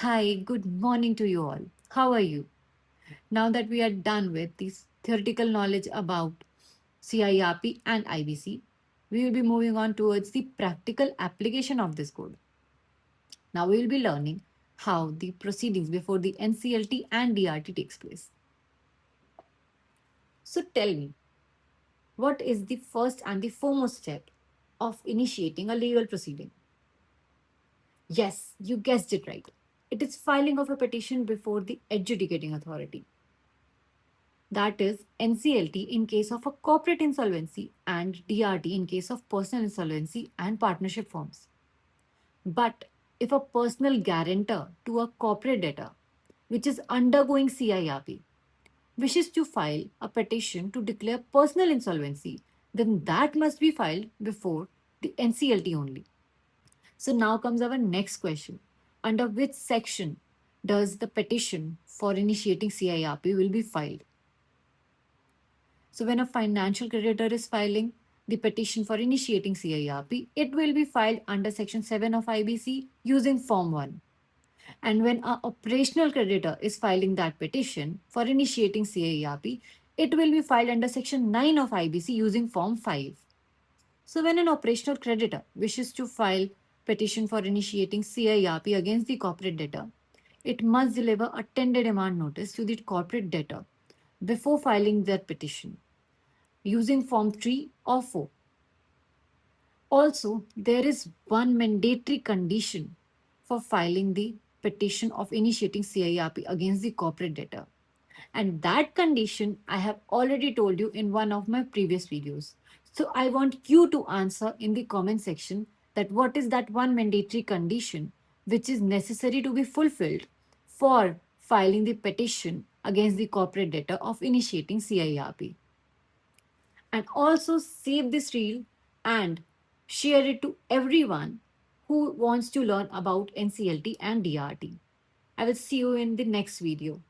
Hi, good morning to you all. How are you? Now that we are done with this theoretical knowledge about CIRP and IBC, we will be moving on towards the practical application of this code. Now we will be learning how the proceedings before the NCLT and DRT takes place. So tell me, what is the first and the foremost step of initiating a legal proceeding? Yes, you guessed it right. It is filing of a petition before the adjudicating authority. That is NCLT in case of a corporate insolvency and DRT in case of personal insolvency and partnership forms. But if a personal guarantor to a corporate debtor, which is undergoing CIRP, wishes to file a petition to declare personal insolvency, then that must be filed before the NCLT only. So now comes our next question. Under which section does the petition for initiating CIRP will be filed? So when a financial creditor is filing the petition for initiating CIRP, it will be filed under Section 7 of IBC using Form 1. And when an operational creditor is filing that petition for initiating CIRP, it will be filed under Section 9 of IBC using Form 5. So when an operational creditor wishes to file petition for initiating CIRP against the corporate debtor, it must deliver a 10-day demand notice to the corporate debtor before filing that petition using Form 3 or 4. Also, there is one mandatory condition for filing the petition of initiating CIRP against the corporate debtor. And that condition I have already told you in one of my previous videos. So I want you to answer in the comment section that what is that one mandatory condition which is necessary to be fulfilled for filing the petition against the corporate debtor of initiating CIRP. And also save this reel and share it to everyone who wants to learn about NCLT and DRT. I will see you in the next video.